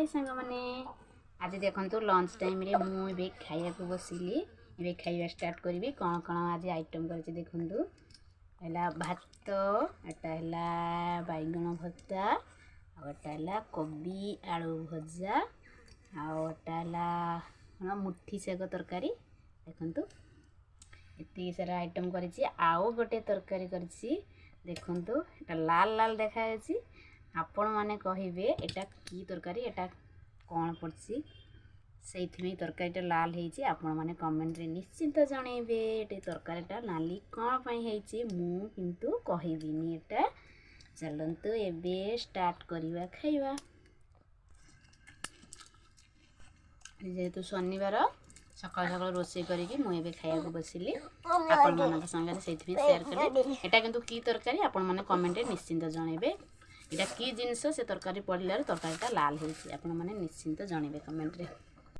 हाय सांग मैंने आज देखो लंच टाइम रे मुझे खाया बसिली ए खाଇବା स्टार्ट करी कौन कौन आज आइटम कर देखु है भात एटा बैगन भत्ता आटा कोबी आलू भजा आटा मुठी शाग तरकारी देखु ये सारा आइटम कर गोटे तरकारी कर देखु लाल लाल देखा आपण माने कहिबे एटा की तरकारी एटा कौन पड़सी से तरकारीटा लाल होती आपण माने कमेंट रे निश्चिंत जनइबे ये तरकारीटा नाली कौन पाई होती मु किंतु कहिबिनी एटा चलंतु एबे स्टार्ट करिवा खाइबा जेहेतु शनिवार सकाल सकाल रोषे करी मुझे खाया बसिली आपण मान संगे से शेयर कली एटा किंतु की तरकारी आपण माने कमेंट रे निश्चिंत जनइबे एटा की जिनस से तरकारी पड़िलार तरकारीटा लाल होती आपण माने निश्चिंत जनइबे कमेंट रे।